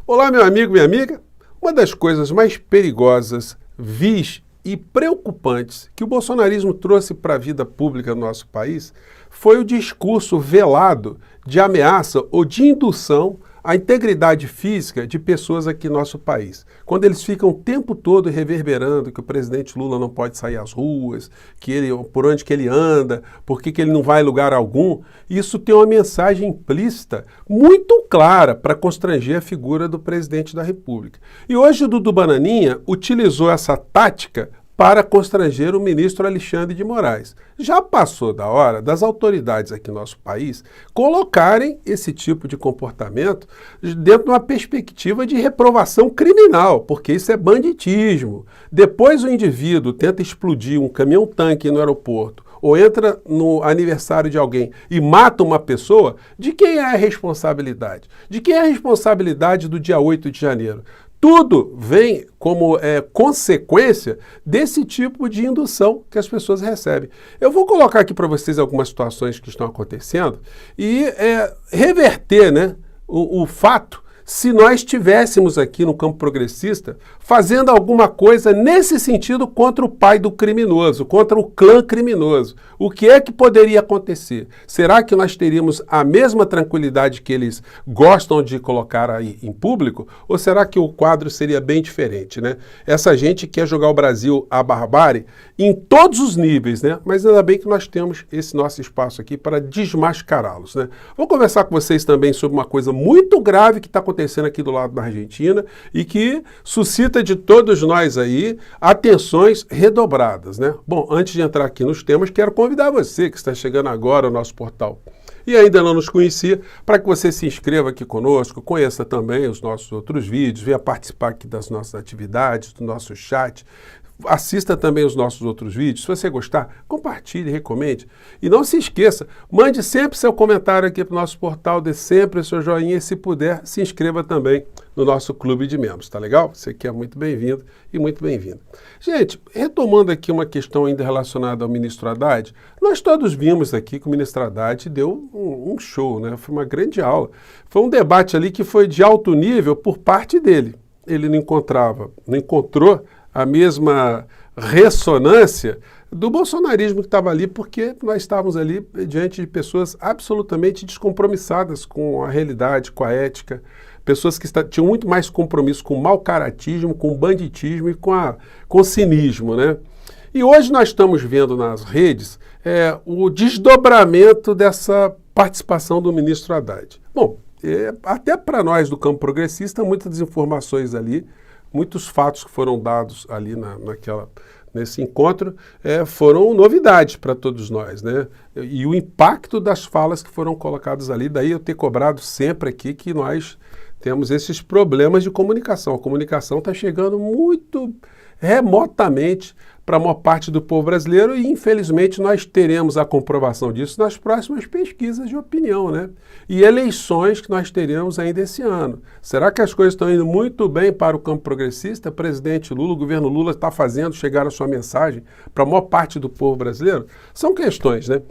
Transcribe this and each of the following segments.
Olá, meu amigo, minha amiga. Uma das coisas mais perigosas, vis e preocupantes que o bolsonarismo trouxe para a vida pública do nosso país foi o discurso velado de ameaça ou de indução à integridade física de pessoas aqui no nosso país. Quando eles ficam o tempo todo reverberando que o presidente Lula não pode sair às ruas, que ele, por onde que ele anda, por que ele não vai a lugar algum, isso tem uma mensagem implícita muito clara para constranger a figura do presidente da República. E hoje o Dudu Bananinha utilizou essa tática para constranger o ministro Alexandre de Moraes. Já passou da hora das autoridades aqui no nosso país colocarem esse tipo de comportamento dentro de uma perspectiva de reprovação criminal, porque isso é banditismo. Depois o indivíduo tenta explodir um caminhão-tanque no aeroporto ou entra no aniversário de alguém e mata uma pessoa, de quem é a responsabilidade? De quem é a responsabilidade do dia 8 de janeiro? Tudo vem como consequência desse tipo de indução que as pessoas recebem. Eu vou colocar aqui para vocês algumas situações que estão acontecendo e reverter, né, o fato se nós estivéssemos aqui no campo progressista fazendo alguma coisa nesse sentido contra o pai do criminoso, contra o clã criminoso. O que é que poderia acontecer? Será que nós teríamos a mesma tranquilidade que eles gostam de colocar aí em público? Ou será que o quadro seria bem diferente, né? Essa gente quer jogar o Brasil à barbárie em todos os níveis, né? Mas ainda bem que nós temos esse nosso espaço aqui para desmascará-los, né? Vou conversar com vocês também sobre uma coisa muito grave que está acontecendo aqui do lado da Argentina e que suscita de todos nós aí atenções redobradas, né? Bom, antes de entrar aqui nos temas, quero convidar você que está chegando agora ao nosso portal e ainda não nos conhecia, para que você se inscreva aqui conosco, conheça também os nossos outros vídeos, venha participar aqui das nossas atividades, do nosso chat. Assista também os nossos outros vídeos. Se você gostar, compartilhe, recomende. E não se esqueça, mande sempre seu comentário aqui para o nosso portal, dê sempre o seu joinha e, se puder, se inscreva também no nosso clube de membros, tá legal? Você que é muito bem-vindo e muito bem-vindo. Gente, retomando aqui uma questão ainda relacionada ao ministro Haddad, nós todos vimos aqui que o ministro Haddad deu um show, né? Foi uma grande aula. Foi um debate ali que foi de alto nível por parte dele. Ele não encontrou a mesma ressonância do bolsonarismo que estava ali, porque nós estávamos ali diante de pessoas absolutamente descompromissadas com a realidade, com a ética, pessoas que tinham muito mais compromisso com o mau-caratismo, com o banditismo e com o cinismo, né? E hoje nós estamos vendo nas redes o desdobramento dessa participação do ministro Haddad. Bom, até para nós do campo progressista, muitas informações ali, muitos fatos que foram dados ali nesse encontro foram novidades para todos nós, né? E o impacto das falas que foram colocadas ali, daí eu ter cobrado sempre aqui que nós temos esses problemas de comunicação. A comunicação está chegando muito remotamente para a maior parte do povo brasileiro e, infelizmente, nós teremos a comprovação disso nas próximas pesquisas de opinião, né? E eleições que nós teremos ainda esse ano. Será que as coisas estão indo muito bem para o campo progressista? O presidente Lula, o governo Lula está fazendo chegar a sua mensagem para a maior parte do povo brasileiro? São questões, né?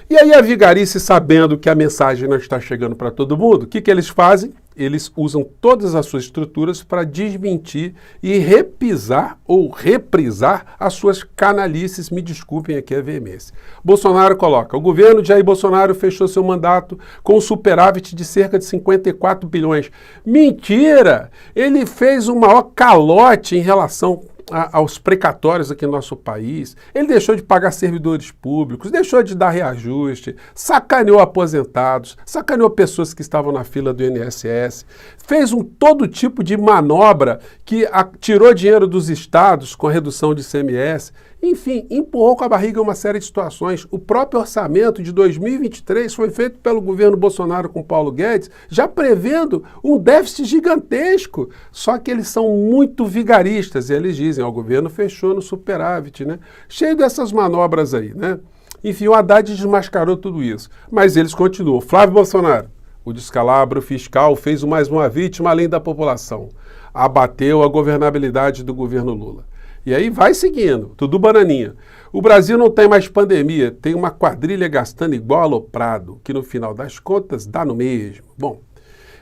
E aí a vigarice, sabendo que a mensagem não está chegando para todo mundo, o que eles fazem? Eles usam todas as suas estruturas para desmentir e repisar ou reprisar as suas canalices, me desculpem aqui a veemência. Bolsonaro coloca, o governo de Jair Bolsonaro fechou seu mandato com um superávit de cerca de 54 bilhões. Mentira! Ele fez um maior calote em relação aos precatórios aqui no nosso país. Ele deixou de pagar servidores públicos, deixou de dar reajuste, sacaneou aposentados, sacaneou pessoas que estavam na fila do INSS, fez todo tipo de manobra que tirou dinheiro dos estados com a redução de ICMS. Enfim, empurrou com a barriga uma série de situações. O próprio orçamento de 2023 foi feito pelo governo Bolsonaro com Paulo Guedes, já prevendo um déficit gigantesco. Só que eles são muito vigaristas e eles dizem, o governo fechou no superávit, né? Cheio dessas manobras aí, né? Enfim, o Haddad desmascarou tudo isso. Mas eles continuam. Flávio Bolsonaro, o descalabro fiscal fez mais uma vítima além da população. Abateu a governabilidade do governo Lula. E aí vai seguindo, tudo bananinha. O Brasil não tem mais pandemia, tem uma quadrilha gastando igual aloprado, que no final das contas dá no mesmo. Bom,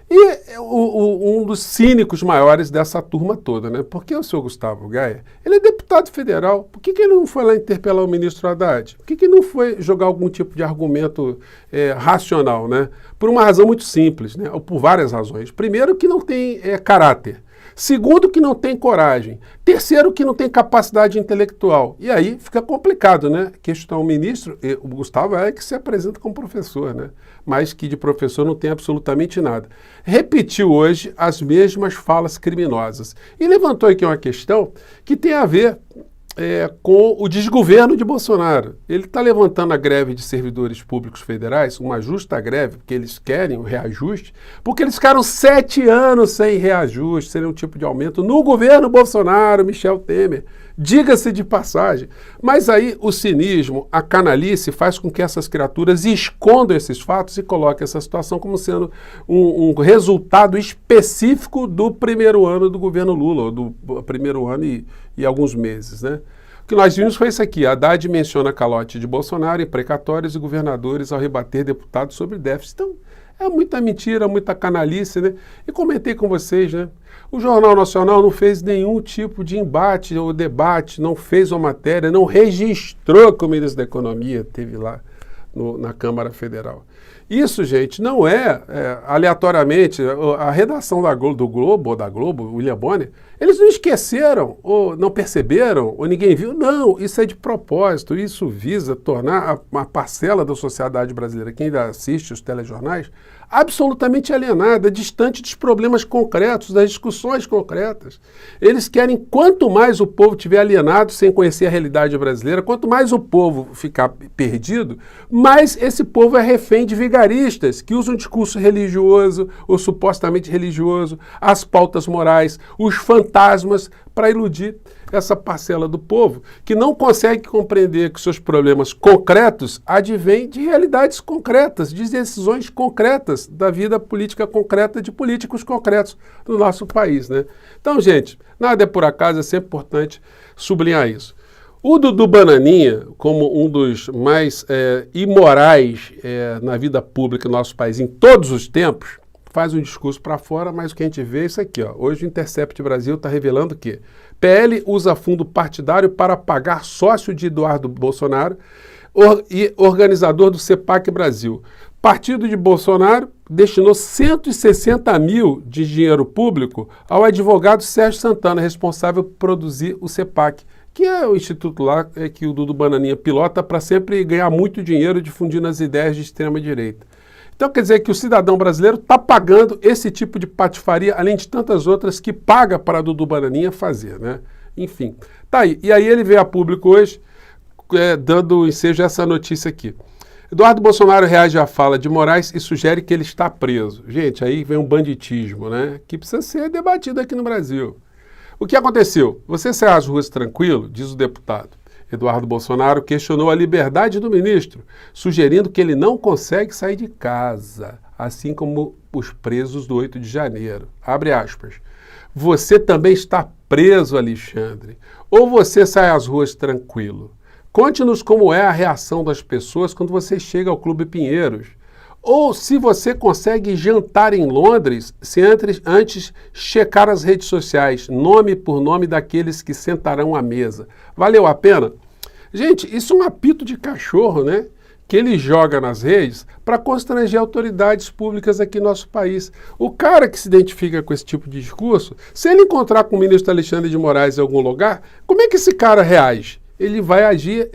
E um dos cínicos maiores dessa turma toda, né? Porque o senhor Gustavo Gaia, ele é deputado federal, por que ele não foi lá interpelar o ministro Haddad? Por que ele não foi jogar algum tipo de argumento racional, né? Por uma razão muito simples, né? Ou por várias razões. Primeiro, que não tem caráter. Segundo, que não tem coragem. Terceiro, que não tem capacidade intelectual. E aí fica complicado, né? Questionar o ministro, o Gustavo é que se apresenta como professor, né? Mas que de professor não tem absolutamente nada. Repetiu hoje as mesmas falas criminosas. E levantou aqui uma questão que tem a ver com o desgoverno de Bolsonaro. Ele está levantando a greve de servidores públicos federais, uma justa greve, porque eles querem o reajuste, porque eles ficaram 7 anos sem reajuste, sem nenhum tipo de aumento, no governo Bolsonaro, Michel Temer. Diga-se de passagem. Mas aí o cinismo, a canalice, faz com que essas criaturas escondam esses fatos e coloquem essa situação como sendo um resultado específico do primeiro ano do governo Lula, ou do primeiro ano e alguns meses, né? O que nós vimos foi isso aqui. Haddad menciona calote de Bolsonaro, precatórios e governadores ao rebater deputados sobre déficit. Então, é muita mentira, muita canalice, né? E comentei com vocês, né? O Jornal Nacional não fez nenhum tipo de embate ou debate, não fez uma matéria, não registrou que o ministro da Economia teve lá na Câmara Federal. Isso, gente, não é aleatoriamente. A redação do Globo, ou da Globo, William Bonner, eles não esqueceram, ou não perceberam, ou ninguém viu. Não, isso é de propósito. Isso visa tornar uma parcela da sociedade brasileira, quem ainda assiste os telejornais, absolutamente alienada, distante dos problemas concretos, das discussões concretas. Eles querem, quanto mais o povo estiver alienado, sem conhecer a realidade brasileira, quanto mais o povo ficar perdido, mais esse povo é refém de vigaristas, que usam um discurso religioso, ou supostamente religioso, as pautas morais, os fantasmas, para iludir essa parcela do povo, que não consegue compreender que seus problemas concretos advêm de realidades concretas, de decisões concretas, da vida política concreta, de políticos concretos do nosso país, né? Então, gente, nada é por acaso, é sempre importante sublinhar isso. O Dudu Bananinha, como um dos mais imorais na vida pública do nosso país em todos os tempos, faz um discurso para fora, mas o que a gente vê é isso aqui, ó. Hoje o Intercept Brasil está revelando que PL usa fundo partidário para pagar sócio de Eduardo Bolsonaro e organizador do CEPAC Brasil. Partido de Bolsonaro destinou 160 mil de dinheiro público ao advogado Sérgio Santana, responsável por produzir o CEPAC, que é o instituto lá que o Dudu Bananinha pilota para sempre ganhar muito dinheiro difundindo as ideias de extrema-direita. Então quer dizer que o cidadão brasileiro está pagando esse tipo de patifaria, além de tantas outras que paga para Dudu Bananinha fazer, né? Enfim, tá aí. E aí ele veio a público hoje dando ensejo a essa notícia aqui. Eduardo Bolsonaro reage à fala de Moraes e sugere que ele está preso. Gente, aí vem um banditismo, né? Que precisa ser debatido aqui no Brasil. O que aconteceu? Você sai às ruas tranquilo, diz o deputado. Eduardo Bolsonaro questionou a liberdade do ministro, sugerindo que ele não consegue sair de casa, assim como os presos do 8 de janeiro. Abre aspas. Você também está preso, Alexandre. Ou você sai às ruas tranquilo? Conte-nos como é a reação das pessoas quando você chega ao Clube Pinheiros. Ou se você consegue jantar em Londres, se antes checar as redes sociais, nome por nome daqueles que sentarão à mesa. Valeu a pena? Gente, isso é um apito de cachorro, né? Que ele joga nas redes para constranger autoridades públicas aqui no nosso país. O cara que se identifica com esse tipo de discurso, se ele encontrar com o ministro Alexandre de Moraes em algum lugar, como é que esse cara reage? Ele vai agir,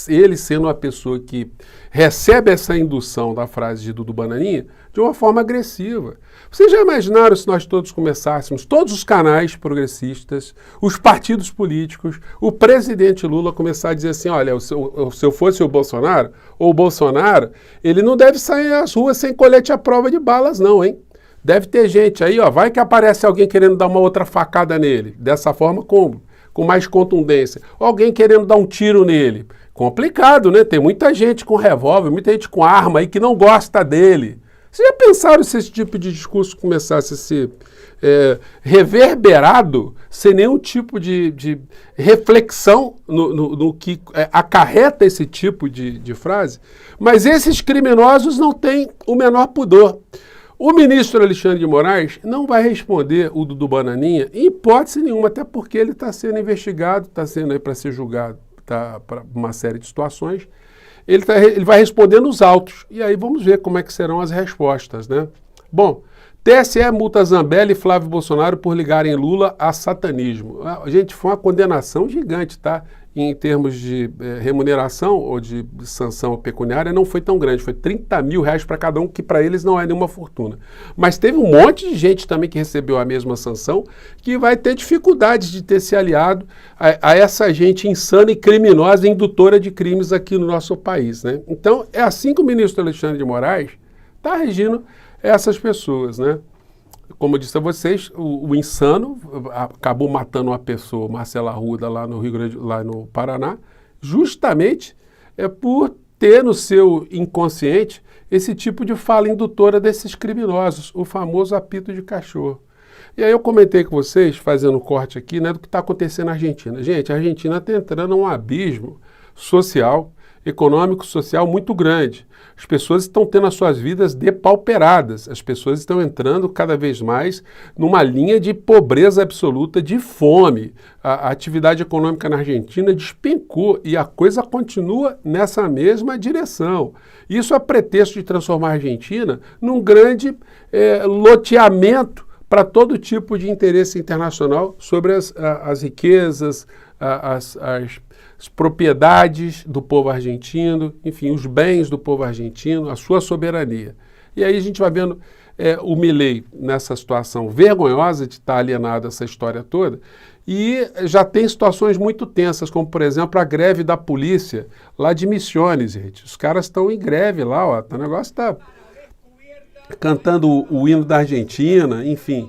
ele sendo uma pessoa que recebe essa indução da frase de Dudu Bananinha, de uma forma agressiva. Vocês já imaginaram se nós todos começássemos, todos os canais progressistas, os partidos políticos, o presidente Lula começar a dizer assim, olha, se eu fosse o Bolsonaro, ou o Bolsonaro, ele não deve sair às ruas sem colete à prova de balas não, hein? Deve ter gente aí, ó, vai que aparece alguém querendo dar uma outra facada nele. Dessa forma, como? Com mais contundência. Alguém querendo dar um tiro nele. Complicado, né? Tem muita gente com revólver, muita gente com arma aí que não gosta dele. Vocês já pensaram se esse tipo de discurso começasse a ser reverberado, sem nenhum tipo de reflexão no que acarreta esse tipo de frase? Mas esses criminosos não têm o menor pudor. O ministro Alexandre de Moraes não vai responder o do Bananinha em hipótese nenhuma, até porque ele está sendo investigado, está sendo aí para ser julgado, tá, para uma série de situações. Ele vai responder nos autos, e aí vamos ver como é que serão as respostas, né? Bom, TSE multa Zambelli e Flávio Bolsonaro por ligarem Lula a satanismo. Gente, foi uma condenação gigante, tá? Em termos de remuneração ou de sanção pecuniária, não foi tão grande. Foi R$30 mil para cada um, que para eles não é nenhuma fortuna. Mas teve um monte de gente também que recebeu a mesma sanção, que vai ter dificuldades de ter se aliado a essa gente insana e criminosa, indutora de crimes aqui no nosso país, né? Então, é assim que o ministro Alexandre de Moraes está regindo essas pessoas, né? Como eu disse a vocês, o insano acabou matando uma pessoa, Marcelo Arruda, lá no Rio Grande, lá no Paraná, justamente por ter no seu inconsciente esse tipo de fala indutora desses criminosos, o famoso apito de cachorro. E aí eu comentei com vocês, fazendo um corte aqui, né, do que está acontecendo na Argentina. Gente, a Argentina está entrando num abismo social, econômico, social muito grande. As pessoas estão tendo as suas vidas depauperadas, as pessoas estão entrando cada vez mais numa linha de pobreza absoluta, de fome. A atividade econômica na Argentina despencou e a coisa continua nessa mesma direção. Isso é pretexto de transformar a Argentina num grande loteamento para todo tipo de interesse internacional sobre as riquezas, as propriedades do povo argentino, enfim, os bens do povo argentino, a sua soberania. E aí a gente vai vendo o Milei nessa situação vergonhosa de estar alienado a essa história toda, e já tem situações muito tensas, como, por exemplo, a greve da polícia lá de Misiones, gente. Os caras estão em greve lá, ó, o negócio está cantando o hino da Argentina, enfim.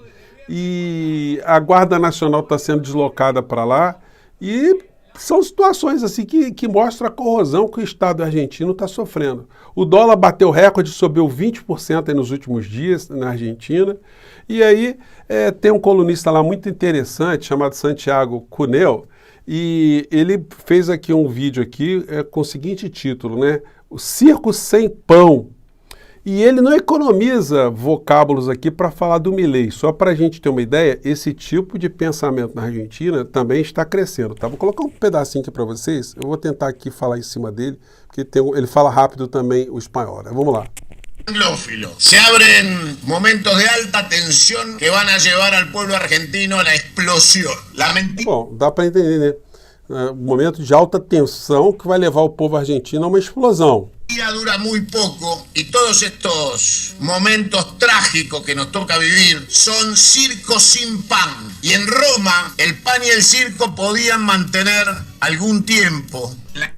E a Guarda Nacional está sendo deslocada para lá, e são situações assim que mostram a corrosão que o Estado argentino está sofrendo. O dólar bateu recorde, subiu 20% aí nos últimos dias na Argentina. E aí tem um colunista lá muito interessante, chamado Santiago Cunel, e ele fez aqui um vídeo aqui com o seguinte título, né? O Circo Sem Pão. E ele não economiza vocábulos aqui para falar do Milei. Só para a gente ter uma ideia, esse tipo de pensamento na Argentina também está crescendo. Tá? Vou colocar um pedacinho aqui para vocês. Eu vou tentar aqui falar em cima dele, porque ele fala rápido também o espanhol. Né? Vamos lá. Se abren momentos de alta tensión que van a llevar al pueblo argentino a la explosión. Bom, dá para entender, né? Momento de alta tensão que vai levar o povo argentino a uma explosão. Dura muy poco y todos estos momentos trágicos que nos toca vivir son circos sin pan. Y en Roma el pan y el circo podían mantener algún tiempo.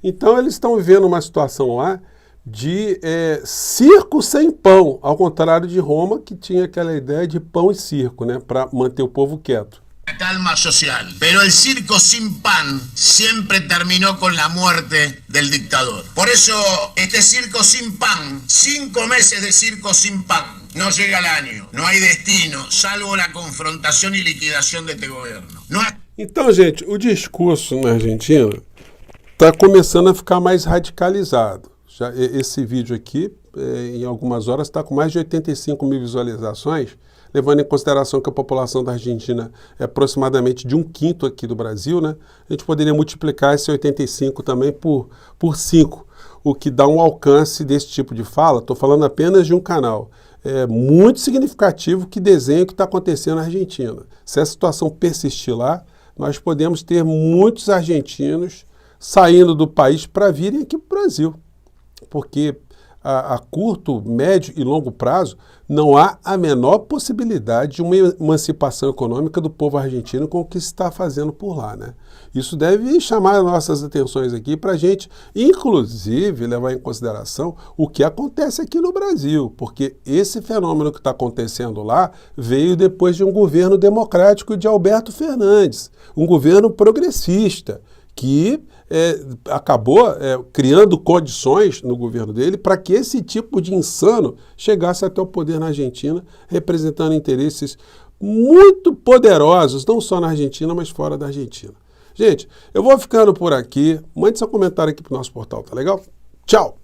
Então eles estão vivendo uma situação lá de circo sem pão, ao contrário de Roma, que tinha aquela ideia de pão e circo, né, para manter o povo quieto. Calma social, pero el circo sin pan siempre terminó con la muerte del dictador. Por eso este circo sin pan, 5 meses de circo sin pan, no llega al año, no hay destino, salvo la confrontación y liquidación de este gobierno. Então, gente, o discurso na Argentina está começando a ficar mais radicalizado. Já esse vídeo aqui, em algumas horas, está com mais de 85 mil visualizações, levando em consideração que a população da Argentina é aproximadamente de 1/5 aqui do Brasil, né? A gente poderia multiplicar esse 85 também por 5, o que dá um alcance desse tipo de fala. Estou falando apenas de um canal. É muito significativo que desenha o que está acontecendo na Argentina. Se essa situação persistir lá, nós podemos ter muitos argentinos saindo do país para virem aqui para o Brasil, porque a curto, médio e longo prazo, não há a menor possibilidade de uma emancipação econômica do povo argentino com o que se está fazendo por lá, né? Isso deve chamar nossas atenções aqui para a gente, inclusive, levar em consideração o que acontece aqui no Brasil, porque esse fenômeno que está acontecendo lá veio depois de um governo democrático de Alberto Fernandes, um governo progressista, que acabou criando condições no governo dele para que esse tipo de insano chegasse até o poder na Argentina, representando interesses muito poderosos, não só na Argentina, mas fora da Argentina. Gente, eu vou ficando por aqui. Mande seu comentário aqui para o nosso portal, tá legal? Tchau!